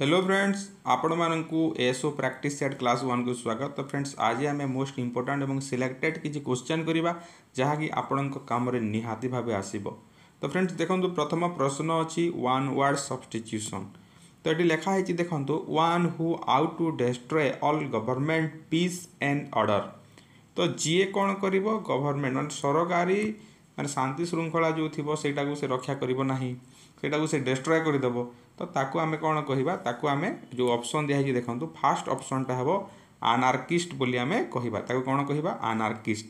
Hello friends आपण मानकु SO practice set class 1 को स्वागत। तो फ्रेंड्स आज आम मोस्ट इंपोर्टेंट और सिलेक्टेड किसी क्वेश्चन करवा जहाँकि आपण काम निहाती भाव आसब। तो फ्रेंड्स देखो प्रथम प्रश्न अच्छी वन वर्ड सब्स्टिट्यूशन। तो ये लिखाई देखो one who out to destroy all government peace and order. तो जी कौन कर गवर्नमेंट मान सरकारी मान शांति श्रृंखला जो थी से रक्षा करना से डिस्ट्रॉय करदेव। तो ताकू आमे कौन कहवा ताकू आमे जो ऑप्शन दिखाई देखो फास्ट ऑप्शनटा हे आनार्किस्ट बोली आमे कहवा ताकू कौन कहवा आनार्किस्ट।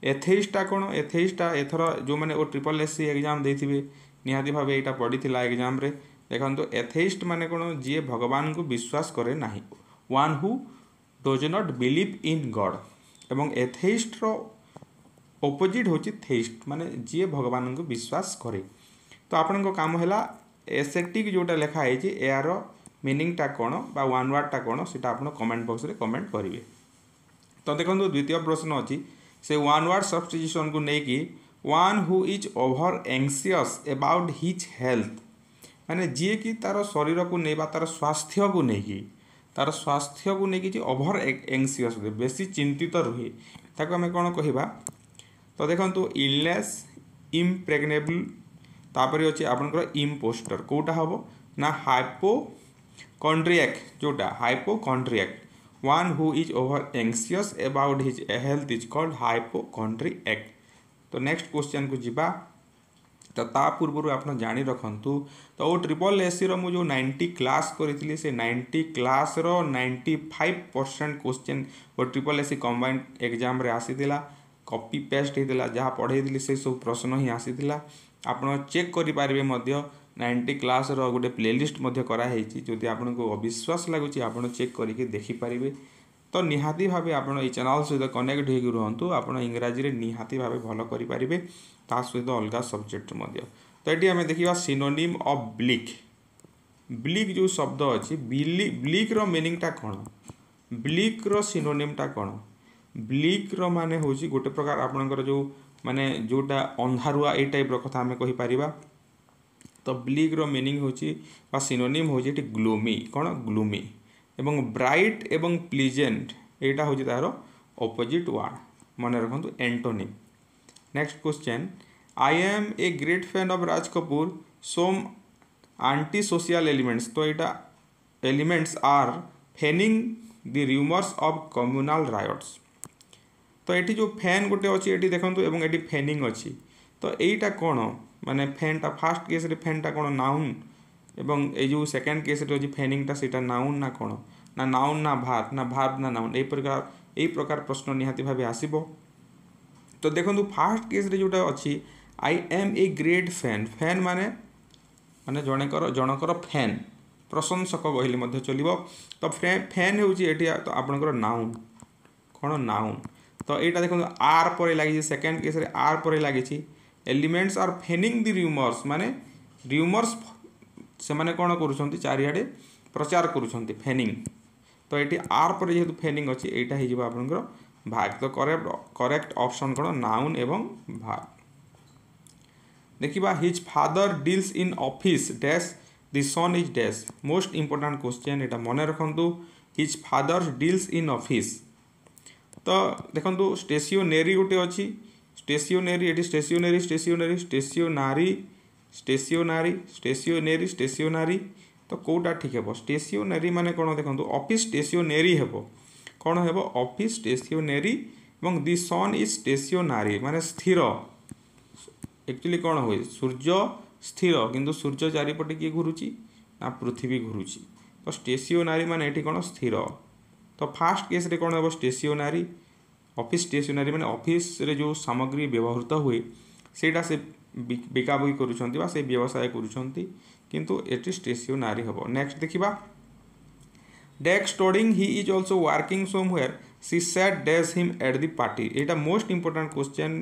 एथेइस्टा कौन एथेइस्टा एथर जो मैंने ओ ट्रिपल एससी एग्जाम देथिबे निहाती भाव यहाँ पड़ीला एग्जाम रे देखो एथेइस्ट माने कौन जी भगवान को विश्वास करे नाही one who does not believe in God एवं एथेइस्ट रो ऑपोजिट होची थेइस्ट माने जी भगवान को विश्वास करे। तो आपण काम है एसेटिक जोटा लिखाई यार मीनिंगटा कौन बा वन वर्डटा कौन से कमेंट बॉक्स रे कमेंट करेंगे। तो देखो द्वितीय प्रश्न अच्छी से वन वर्ड सब्स्टिट्यूशन को लेकिन one who is over anxious about his health माने जी कि तार शरीर को नहीं तार स्वास्थ्य को लेकिन ओवर एंग्सियस बेसी चिंतित रुहे ताको आमे कौन कहवा। तो देखो इलनेस इम्प्रेग्नेबल तापर अच्छे आपंकर इम्पोस्टर कौटा हम ना हाइपोकॉन्ड्रियाक जोटा hypochondriac one who is over anxious about his health is called hypochondriac. तो नेक्स्ट क्वेश्चन को जीवा। तो ता पूर्व आप जानी रखु तो वो ट्रिपल एससी रो जो 90 क्लास करी से 90 क्लास रो 95% क्वेश्चन वो ट्रिपल एससी कंबाइंड एग्जाम रे आसीतिला कॉपी पेस्ट होता जहाँ पढ़े से सब प्रश्न ही आसीतिला आपण चेक करेंगे 90 क्लास रो गोटे प्लेलिस्ट कराई जदि आपको अविश्वास लगुच आप चेक करके देखिपारे। तो निहाती भाव आप चैनल सहित कनेक्ट हो रुहतु आप इंग्राजी निहाती भाव भल करेंगे ता सहित अलग सब्जेक्ट। तो ये आम देखा सिनोनिम ऑफ ब्लिक ब्लिक जो शब्द अच्छी ब्लिक रो मीनिंगटा कौन ब्लिक रो सिनोनिमटा कौन ब्लिक रो माने होची गोटे प्रकार आपनकर जो माने जोटा अंधारुआ ए टाइप रो कथा हमें कहि परिबा। तो ब्लिक रो मीनिंग होची बा सिनोनिम होची एटी ग्लूमी कौन ग्लूमी एवं ब्राइट एवं प्लीजेंट एटा होची तारो ऑपोजिट वर्ड मन रखंतु antonym. Next question I am a great fan of Raj Kapoor some anti social elements. तो एटा elements are fanning the rumours of communal riots. तो ये जो फैन गोटे अच्छी ये देखो एवं ये फेनिंग अच्छी। तो यहीटा कौन माने फैनटा फास्ट केस रे फैनटा कौन नाउन एवं ये जो सेकेंड केस रे फेनिंगटा सेटा नाउन ना कौन ना नाउन ना भार्ब ना नाउन यही प्रकार प्रश्न निहाती भाव आसीबो। तो देखो फास्ट केस रे जोटा अच्छी I am a great fan fan माने माने जनकर फैन प्रशंसक कहले चलो। तो फैन होची तो आपनकर नाउन कौन नाउन। तो यहाँ देखो आर पर लगी सेकेंड केस रे आर पर लगी elements are fanning the rumours माने रूमर्स से माने कौन करुँच चारिआडे प्रचार करुँच फेनिंग। तो ये आर पर जेहेतु फेनिंग अच्छी यहाँ हो आपंकर भाग। तो करेक्ट ऑप्शन कौन नाउन एवं भाग। देखिबा his father deals in office dash the son is dash most important question यहाँ मन रखु his father deals in office. तो देखो स्टेशनरी गोटे अच्छी स्टेशनरी ये stationery stationery stationery stationery stationery stationery. तो कौटा ठीक है स्टेशनरी माने कौन देखो ऑफिस स्टेशनरी हे कौन हे ऑफिस स्टेशनरी एवं दि सन इज स्टेशनरी माने स्थिर एक्चुअली कौन हुए सूर्य स्थिर किंतु सूर्य चारिपटे किए घुरुची ना पृथ्वी घुरुची। तो स्टेशनरी माने ये कौन स्थिर। तो फास्ट केस रे कौन हे स्टेशनरी ऑफिस स्टेशनरी माने ऑफिस रे जो सामग्री व्यवहृत हुए सेटा से बिकाबुकी करुछंती बा से व्यवसाय करुछंती किंतु एटी स्टेशनरी हेबो। नेक्स्ट देखिबा डेक स्टोडिंग he is also working somewhere she said dash him at the party एटा मोस्ट इंपोर्टेंट क्वेश्चन।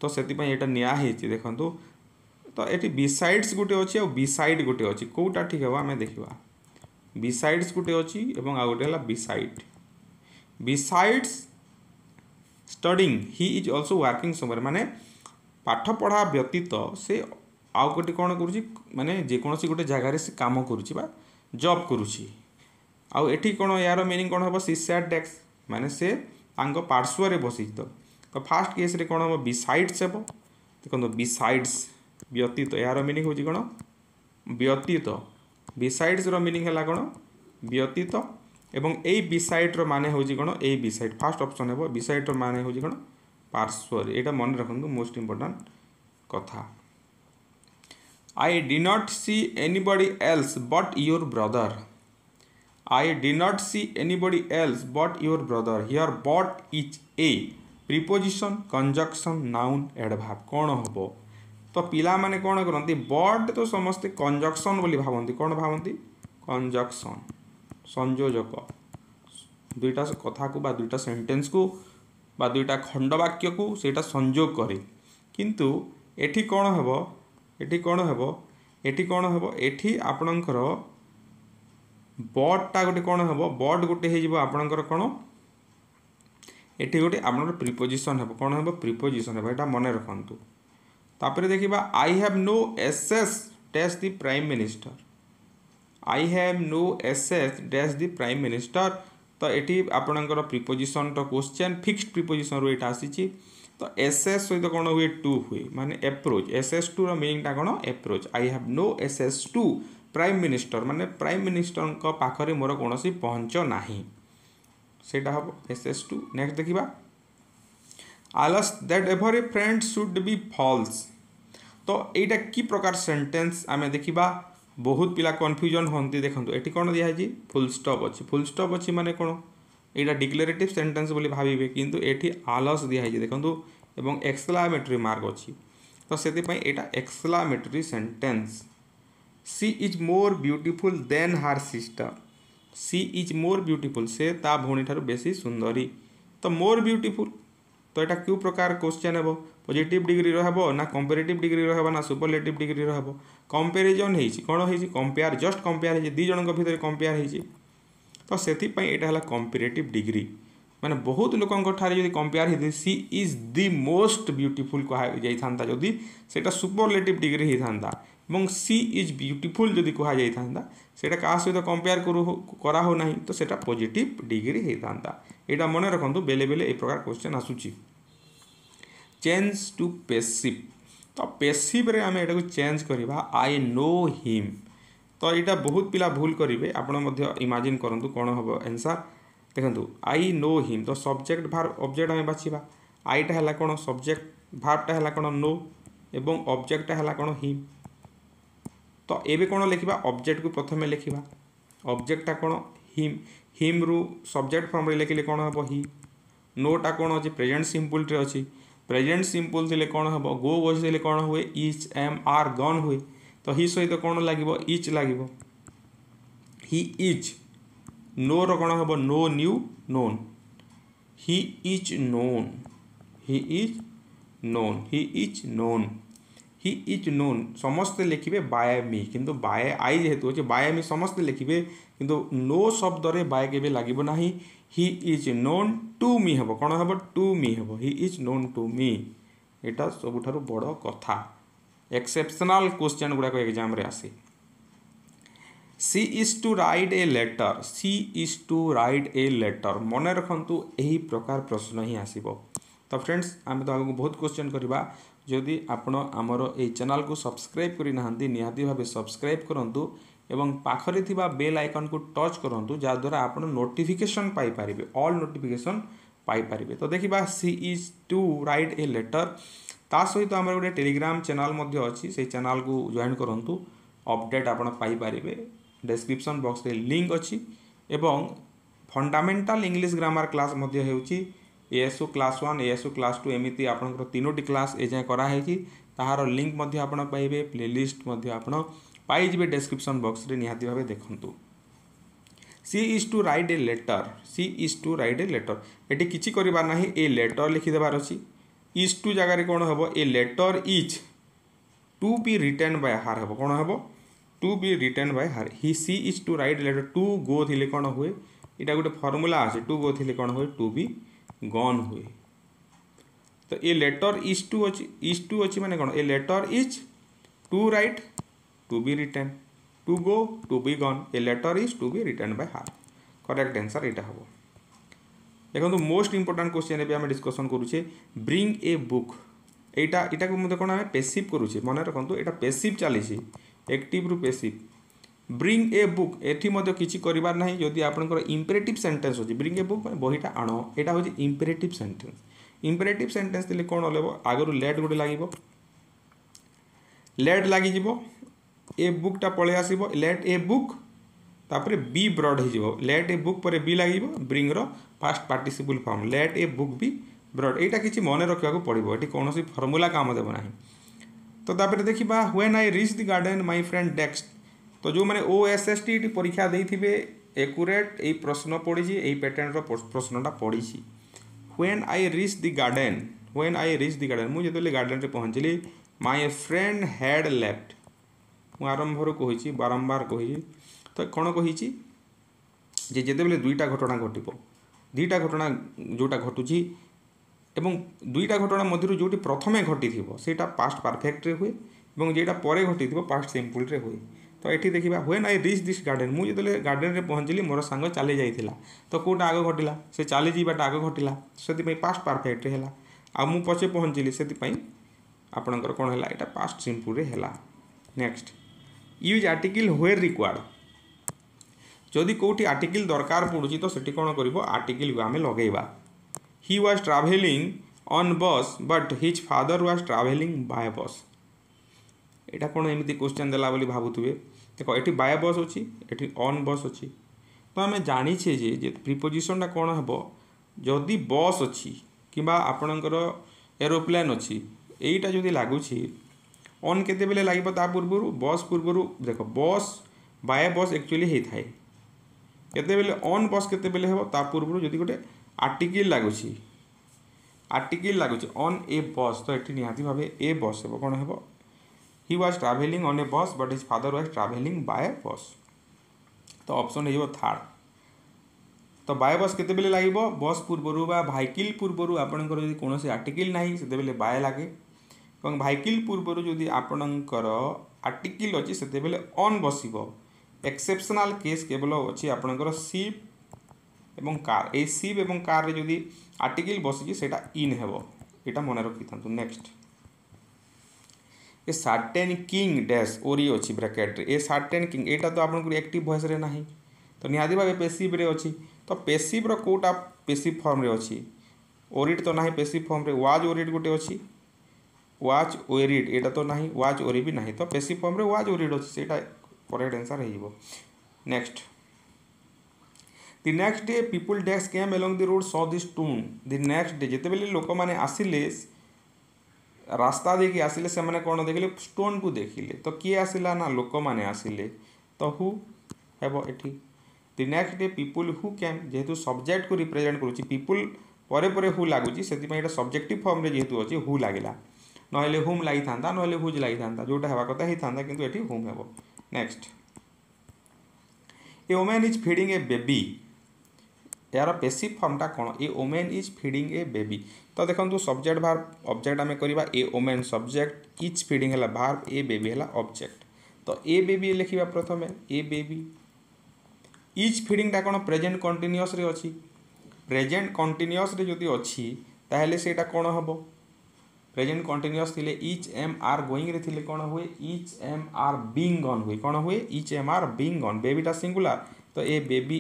तो सेति पय एटा निया हेची देखंतु। तो एटी बिसाइड्स गुटे अछि और बिसाइड गुटे अछि कोटा ठीक हेबा हमें देखिबा बिसाइड्स गुटे अछि एवं आ गुटे हला beside besides studying he is also working somewhere माने पाठ पढ़ा व्यतीत से आउ गोटे कौन करुँच माने जेकोसी गोटे जगार से काम करुँच जॉब करुछि आउ एठी कोन यार मीनिंग कोन हबो सी सैट डेस्क माने से तांको पार्श्व रे बसी तो फास्ट केस रे कोन हबो बिसाइड्स हेबो देखो बिसाइड्स व्यतीत यार मीनिंग होची कोन व्यतीत बिसाइड्स रो मीनिंग हला कोन व्यतीत एवं एई बिसाइड रो माने होची कोन एई बिसाइड फर्स्ट ऑप्शन हेबो बिसाइड रो माने होची कोन पार्श्व रे एटा मन रखंतु मोस्ट इंपोर्टेंट कथा I did not see anybody else but your brother. I did not see anybody else but your brother. Here but is a preposition, conjunction, noun, adverb. कौन होबो तो पिला माने कौन करंती बट तो समस्त कंजक्शन बोली भावंती कौन भावंती कंजक्शन संयोजक दुईटा कथा को बा दुईटा सेंटेंस को बा दुईटा खंड वाक्य को सेटा संयोग करे किंतु एठी कौन हेबो एठी कौन हेबो एठी कौन हेबो एठी आपणकर बटटा गोटे कौन हेबो बट गोटे हे जिवो आपणकर कौन एठी गोटे आपणकर प्रीपोजिशन हेबो कौन हेबो प्रीपोजिशन हेबो एटा मने रखंतु तापर देखिबा I have no access dash the prime minister I have no access dash the prime minister तो एठी आपणकर प्रीपोजिशन तो क्वेश्चन फिक्स्ड प्रीपोजिशन रो एटा आसीची तो एसएस सहित कौन हुए टू हुए माने एप्रोच एसएस टू रो मीनिंगटा कौन approach I have no access to prime minister माने प्राइम मिनिस्टर को पाखरे मोर कोनोसी पहुंच नाही सेटा हबो एसएस टू नेक्स्ट देखिबा also that every friend should be false तो एटा की प्रकार सेंटेंस आमे देखिबा बहुत पिला कंफ्यूजन होंती देखंतु एठी कोन दिया है जी फुल स्टॉप अछि माने कोन एटा डिक्लेरेटिव सेंटेंस बोली भाबिबे किंतु एठी आलस दिया है देखंतु एवं एक्सक्लेमेटरी मार्क अछि तो सेति पई एटा exclamatory sentence she is more beautiful then her sister she is more beautiful से ता भौणी ठारू बेसी सुंदरी तो मोर ब्यूटीफुल तो एटा क्यों प्रकार क्वेश्चन हेबो पॉजिटिव डिग्री रहबो ना कंपैरेटिव डिग्री रहबो ना सुपरलेटिव डिग्री रहबो कंपैरिजन हेछि कोन हेछि कंपेयर जस्ट कंपेयर हेछि दी जनक भितर कंपेयर हेछि तो सेति पई एटा हला कंपैरेटिव डिग्री माने बहुत लोकंक ठारे जदि कंपेयर हेति सी इज द मोस्ट ब्यूटीफुल कहा जाई थांता जदि सेटा सुपरलेटिव डिग्री हे थांता एवं सी इज ब्यूटीफुल जदि कहा जाई थांता सेटा का सहित कंपेयर करा हो नाही तो सेटा पॉजिटिव डिग्री हे थांता एटा मने रखंतु बेले बेले ए प्रकार क्वेश्चन आसुची चेंज टू पैसिव तो पैसिव रे आमे एटा को चेंज करबा आई नो हिम तो यहाँ बहुत पिला भूल करेंगे आपण मध्य इमेजिन करंतु कौन हम आंसर देखंतु आई नो हिम तो सब्जेक्ट भार्ब ऑब्जेक्ट आम बाछिबा आईटा है कौन सब्जेक्ट भार्बटा है कौन नो एवं ऑब्जेक्टटा है कौन हिम तो एबे कौन लिखा ऑब्जेक्ट को प्रथम लिखा ऑब्जेक्टटा कौन हिम रु सब्जेक्ट फॉर्म रे लिखिले कौन हम हि नोटा कौन अच्छे प्रेजेंट सिंपल रे अच्छी प्रेजेंट सिंपल थे कौन हम गो बसले कौन हुए इज एम आर गन हुए तो हि सहित कौन लगे इच लगे हि इज नो रो कौन हम know knew known he is known he is known he is known he is known समस्ते लिखे बाय मी किंतु बाय आई जेहेतु अच्छे बाय मी समस्ते लिखे किंतु नो शब्द रे बाय के लगे ना हि इज नोन टू मी हम कौन हम टू मी हम हि इज नोन टू मी एटा सबुठारु बड़ कथा एक्सेप्शनल क्वेश्चन गुड़ाक एग्जाम रे आसे she is to write a letter she is to write a letter मन रखंतु यही प्रकार प्रश्न ही आसीबो तो फ्रेंड्स आम तो आगे बहुत क्वेश्चन करवा जदि आपण आमर ए चैनल को सब्सक्राइब करि नाहंती निहाती भाबे सब्सक्राइब करंतु एवं पाखरे थिबा बेल आइकन को टच करंतु जा द्वारा आपण नोटिफिकेशन पाई परिबे ऑल नोटिफिकेशन पाई परिबे तो देखिबा she is to write a letter ता सहित आमर गोटे टेलीग्राम चैनल मध्य अच्छी से चैनल को जॉइन करंतु अपडेट आपण पाई परिबे डिस्क्रिप्शन बॉक्स रे लिंक अच्छी एवं फंडामेंटल इंग्लिश ग्रामर क्लास मध्य हेउची एएसओ क्लास 1 एएसओ क्लास 2 एमिति आपनकर तीनोटी क्लास ए जाय करा हेची ताहार लिंक मध्य आपण पाइबे प्लेलिस्ट मध्य आपण पाई जिबे डिस्क्रिप्शन बॉक्स रे निहाती भाबे देखंतु she is to write a letter she is to write a letter एटी किछि करिबा नाही ए लेटर लिखि देबार अछि इज टू जगह रे कोन हबो a letter is to be written by her हबो कोन हबो to be written by her he she is to write letter to go थिले कोन हुए एटा गोटे फार्मूला আছে टू गो थिले कोन हुए टू बी गन हुए तो ए लेटर इज टू अच्छी माने कोन a letter is to write to be written to go to be gone a letter is to be written by her correct answer यहाँ हम देखो मोस्ट इंपोर्टाट क्वेश्चन एवं आम डिस्कसन करुचे ब्रिंग ए बुक यहाँ को कौन आम पेसिव करुचे मन रखु यहाँ पेसिव चली एक्टिव रु passive bring a book eighty किसी करार ना जदि आपंकर इंपेरेटिव सेंटेंस अच्छी ब्रिंग ए बुक बहीटा आण यहाँ हूँ इंपेरेटिव सेंटेंस इंपेरेटिव सेंटेंस देले कौन हल आगु लेट गोटे लगे लेट लगी ए बुकटा पलि आसो लेट ए बुक तापर बी ब्रड हो लेट ए बुक पर बी लगे ब्रिंग रो past participle form let a book be brought यहाँ किसी मन रखा पड़ो ये कौन फर्मूला काम देव ना तो तापर देखा when I reach the garden my friend डेक्स्ट तो जो मैंने OSST परीक्षा देते एक्यूरेट यही प्रश्न पड़ी यही पैटर्न प्रश्नटा पड़ी when I reach the garden मुझे गार्डन रे पहुँचली माय फ्रेंड हैड लेफ्ट मु आरंभ कही बारंबार कही तो कौन कही जिते दुईटा घटना घट दुईटा घटना जोटा घटुची एवं दुईटा घटना मध्य जो प्रथमे घटी से पास्ट परफेक्ट हुए और जोटा पर घटी पास्ट सिंपल रे हुए तो ये देखा when I reach this garden मुझे गार्डन में पहुँचली मोर सांग चली जाइला तो कौटा आग घटला से चली जावाटा आग घटला से पास्ट परफेक्ट है आ मु पचे पहुँचली से आपणकर कौन है यहाँ पास्ट सिंपल रे है next use article where required जदि कौटी आर्टिकल दरकार पड़ुची तो सेठी कौन कर आर्टिकल को आम लगेगा he was travelling on bus but his father was travelling by bus यहाँ कौन एमती क्वेश्चन देला बोली भावुए देखो ये बाय बस अच्छी ये ऑन बस अच्छी तो आम जाचे जे प्रिपोजिशनटा कौन हम जदि बस अच्छी कि आपणकर एरोप्लेन अच्छी यहीटा जदि लगुच ऑन केते बेले लगे पूर्व बस पूर्व देख बस बाय बस एक्चुअली होता है केते बेले ऑन बस केते बेले हो पूर्व जदि गोटे आर्टिकल लगुच ऑन ए बस तो ये निहाती भाव ए बस हे कौन हे he was travelling on a bus but his father was travelling by bus तो ऑप्शन हो थर्ड तो बाय बस केते बेले लगे बस पूर्व भाइकिल पूर्व आपंकर जब कौन आर्टिकल ना से बाय लगे और भाइकिल पूर्व जदि आपणकर आर्टिकल अच्छी से ऑन बसब एक्सेप्शनल केस केवल अच्छी आपणकर शिप एवं कार ए शिप एवं कार रे जदि आर्टिकल बसी से इन हेब यहाँ मन रखी था next a certain king dash ओरी अच्छी ब्रैकेट ए सर्टेन किंग यहाँ तो आपको एक्टिव वॉइस रे नहीं तो निहाती भाव पेसिव रे अच्छी तो पेसिव रो कोटा पेसिव फॉर्म रे अच्छी ओरिड तो ना पेसिव फॉर्म रे वाज ओरिड गोटे अच्छी वाच ओरिड यहाँ तो ना वाच ओरी भी ना तो पेसिव फॉर्म रे वाज ओरिड अच्छी से करेक्ट आंसर हो next the next day people dash came along the road saw the stone the next day जिते बेले लोक मैंने आसिले रास्ता देखिए आसिले से मैंने कौन देखिले स्टोन को देखिले तो किए आसिला ना लोक मैंने आसिले तो हु हेब एठी the next day people who came जेहेतु सब्जेक्ट को रिप्रेजेंट करुच्ची पीपल परे हु लगुच से सब्जेक्टिव फॉर्म रे जेहेतु अच्छी हु लगिला नहले हुम लगी था ना हुज लगी था जोटा हवा कथा ही था किंतु एठी हुम हेब next a women is feeding a baby यार पेसिव फॉर्मटा कौन a women is feeding a baby तो देखो सब्जेक्ट भार्ब ऑब्जेक्ट आम करवा a women subject is feeding है भार्ब ए बेबी है ऑब्जेक्ट तो ए बेबी लिखा प्रथम ए बेबी इज फीडिंगटा कौन प्रेजेंट कंटिन्यूअस रे अच्छी प्रेजेंट कंटिन्यूअस रे जदि अच्छी ताहले सेटा कौन हम प्रेजेंट कंटिन्यूअस थिले इच एम आर गोइंग रे थिले कौन हुए is am are being gone हुए कौन हुए is am are being gone बेबीटा सिंगुलर तो a baby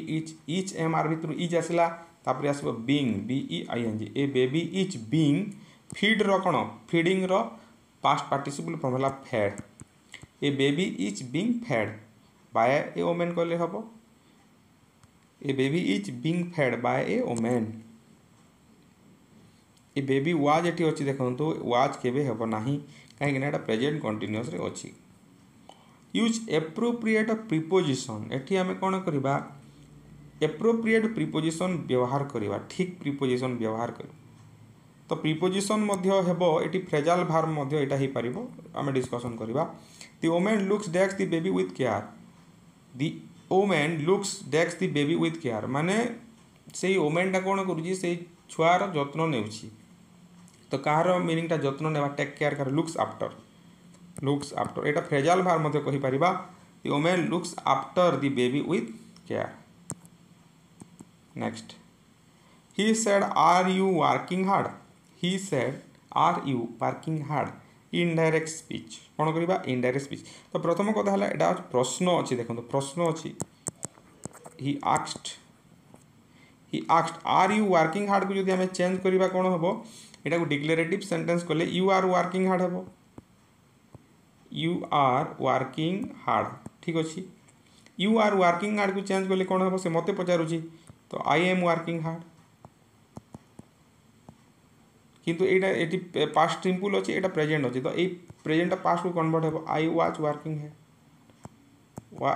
is am are भितर इज आसला तापर आसबो being BEING a baby is being feed रो कौन फीडिंग रो पास्ट पार्टिसिपल फॉर्म है fed a baby is being fed by a women कहले हबो a baby is being fed by a women A baby was eighty अच्छी देखो was केबे हेब नाही कहीं ना प्रेजेंट कंटिन्यूअस रे अच्छी यूज एप्रोप्रिएट प्रिपोजिशन एटी आमे कौन करबा एप्रोप्रिएट प्रिपोजिशन व्यवहार करबा ठीक प्रिपोजिशन व्यवहार कर तो प्रिपोजिशन मध्य हेबो एटी फ्रेजाल भार्ब मध्य एटा ही परिबो आमे डिस्कशन करबा the women looks dash the baby with care the women looks dash the baby with care माने सेई वुमेनटा कौन करूची सेई छुआर जत्न नेउची तो कहार मीनिंगटा जत्न नेवा टेक केयर कर लुक्स आफ्टर यहाँ फ्रेजाल भार मध्य कही पारिबा the women looks after the baby with care. Next, he said are you working hard. He said are you working hard, indirect speech. कौन करवा इनडायरेक्ट स्पीच। तो प्रथम कथा है एटा प्रश्न अच्छी, देखो प्रश्न अच्छी। He asked are you working hard को जब चेंज करवा कौन हम यहाँ को डिक्लेरेटिव सेंटेंस कले यू आर वर्किंग हार्ड हम, यू आर वर्किंग हार्ड। ठीक अच्छे, यू आर वर्किंग हार्ड को चेंज कले कौन हम से मत पचारुची, तो आई एम वर्किंग हार्ड। किंतु ये पास्ट सिंपल अच्छे, यहाँ प्रेजेंट अच्छे, तो ये प्रेजेंट पास्ट को कन्वर्ट हो आई was working hard,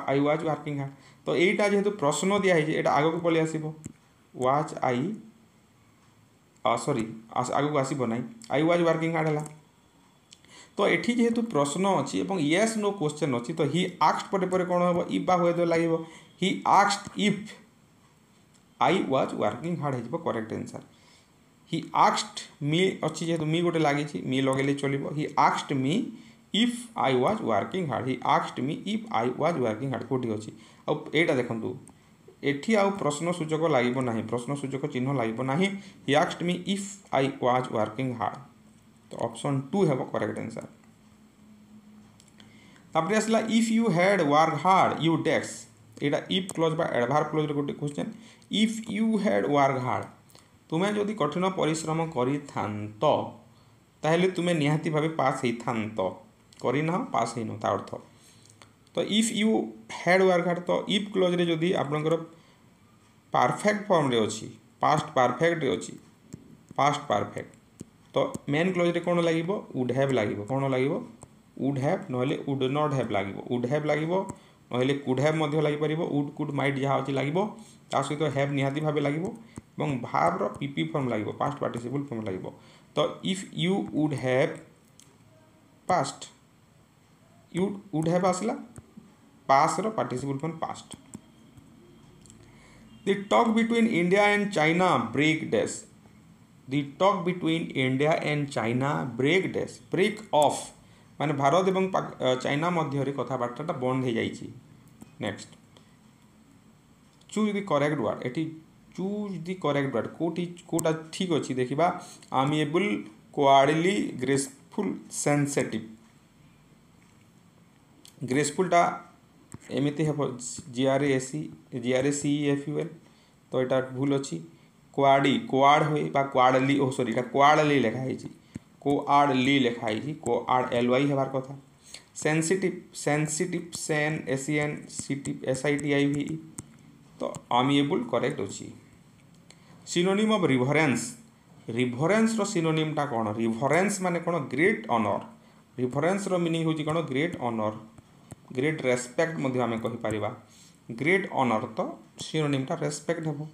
I was working hard. तो यहीटा जेहेतु प्रश्न दिखाई यहाँ आग को पलि आसो वाज आई, सॉरी आग को आसब ना, आई वाज वर्किंग हार्ड है। तो ये जेहेतु प्रश्न अच्छी और येस नो क्वेश्चन अच्छी, तो ही आस्क्ड पर कौन हम इफ बा हुए लगे, he asked if I was working hard हो correct answer. He asked me अच्छी जेहेतु मी गोटे लगी मी लगे चलो, he asked me if I was working hard, he asked me if I was working hard कौटी अच्छी। आईटा देखूँ एठी आउ प्रश्न सूचक लगे ना, प्रश्न सूचक चिन्ह लगे ना, he asked me if I was working hard, तो ऑप्शन 2 है करेक्ट आंसर। तापर आसला if you had work hard you desks, यहाँ इफ क्लोज बा एडभार्ब क्लोज गोटे question. If you had work hard, तुम्हें जदि कठिन परिश्रम करिथांत ताहेले तुम्हें निहाती भावे पास होइथांत, करिना पास होइनो ता अर्थ। तो if you had work hard, तो इफ क्लोज रे जदि आपनकर परफेक्ट फॉर्म रे अछि, पास्ट परफेक्ट रे अछि, पास्ट परफेक्ट, तो मेन क्लोज रे कोन लागिवो वुड हैव लागिवो, कोन लागिवो वुड हैव नहले वुड नॉट हैव लागिवो, वुड हैव लागिवो नहले कुड हैव मध्य लागि परिवो, वुड कुड माइट जहाँ अछि लागिवो, ता सहित हैव निहाती भावे लागिवो এবং ভার্ব रो पीपी फॉर्म लागिवो, पास्ट पार्टिसिपल फॉर्म लागिवो। तो if you would have past, you would have आसला पास रो participle form past. The talk between India and China break dash, the talk between India and China break dash, break of माने भारत एवं China मध्य कथबार्ता बंद हो जाइए। Next, choose the correct word, एटी चूज द करेक्ट वर्ड कोटा ठीक अच्छी देखा आमिएबल क्वार्डली ग्रेसफुल सेंसिटिव। ग्रेसफुलटा एमती हे GRACEFUL, तो यहाँ भूल अच्छी क्वाडी क्वाड हुए क्वाडली, ओ सॉरी क्वाडली लिखाई, क्वाडली लिखाई, क्वाड LY हेबार कथा। Sensitive sensitive Sen SEN सिटिव SITIV, तो आमिएबल करेक्ट अच्छी। सिनोनिम ऑफ रिभरेंस, रिभरेंस रो सिनोनिम टा कौन, रिभरेंस माने कौन ग्रेट ऑनर, रिभरेंस रो मीनिंग होची कौन ग्रेट ऑनर, ग्रेट रेस्पेक्ट मध्य आमे कहि परिबा। ग्रेट ऑनर तो सिनोनिम टा रेस्पेक्ट हेबो,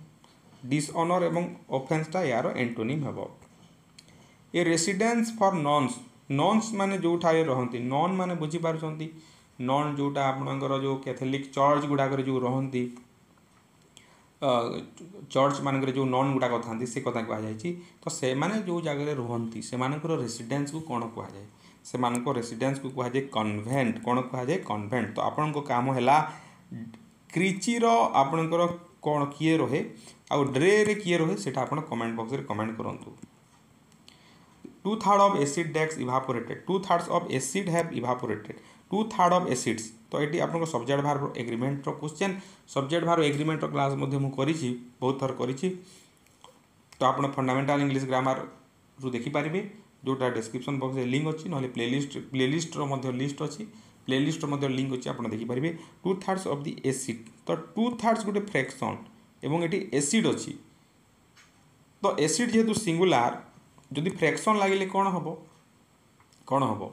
डिसऑनर एवं ऑफेंस टा यार एंटोनिम हेबो। ए रेसिडेंस फॉर नॉन्स, नॉन्स माने जो ठारे रहंती, नॉन माने बुझी पारुछंती, नॉन जोटा आपनकर जो कैथोलिक चर्च गुडा करे जो रहंती, चर्च मानक जो नन गुड़ाक था से कथा कहुई, तो से माने जो जगह रुहंती से रेसिडेंस को कौन कहुए, से रेसिडेंस को कहुए कन्वेंट, कौन कहुए कन्वेंट। तो आपण को काम है क्रिचीर आपणकर कौन किए रहे आउ ड्रे रे किए रहे सेटा आपण कमेंट बॉक्स रे कमेंट करंतु। 2/3 of acid dash evaporated, 2/3 of acid have evaporated, 2/3 of acids. तो ये आपको subject verb agreement question, subject verb agreement class मुझे बहुत थर करी, तो आप फंडामेंटाल इंग्लिश ग्रामर रु देखिपारे, जोटा डिस्क्रिप्शन बॉक्स में लिंक अच्छी, ना प्लेलिस्ट लिस्ट अच्छी, प्लेलिस्ट लिंक अच्छी, आप देखिपारे। 2/3 ऑफ द एसिड, तो 2/3 गोटे फ्रैक्शन एवं ये एसिड अच्छी, तो एसिड जेहेतु सिंगुलार जदि फ्रैक्शन लगे कौन हम, कौन हम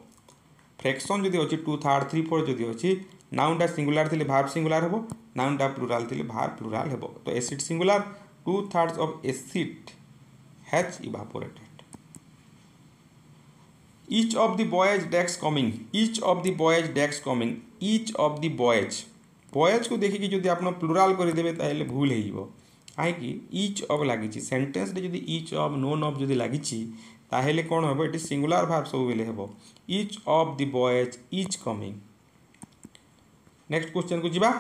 फ्रैक्शन जदि अच्छी 2/3 3/4 जदि अच्छी, नाउनटा सिंगुलार थी भार्ब सिंगुलार हेबो, नाउनटा प्लुराल थी भार्ब प्लुराल हेबो। तो acid singular, 2/3 of acid has evaporated. Each of the boys desks coming, each of the boys desks coming, each of the boys, boys को देखिए जदि आप प्लुराल करदेवे ताहले भूल हो, कहीं ईच ऑफ लगी सेंटेंस रे जदि ईच ऑफ नोन ऑफ जदि लगी ताहले कौन हम, ये सिंगुलार भार्ब सब बेले हम। Each of the boys is coming, next question को जीवा।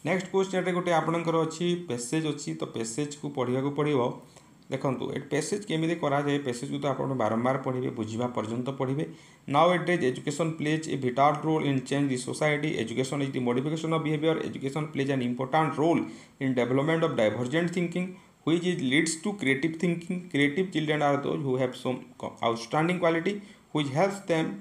नेक्स्ट क्वेश्चन गोटे आपणकर अच्छी पैसेज अच्छी तो पैसेज को पढ़ा पड़ो। देखो ये पैसेज केमी कराए पैसेज को तो आप बारंबार पढ़े बुझा पर्यंत पढ़े। Now it is education plays a vital role in change the society. Education is the modification of behaviour. Education plays an important role in development of divergent thinking which is leads to creative thinking. Creative children are those who have some outstanding quality which helps them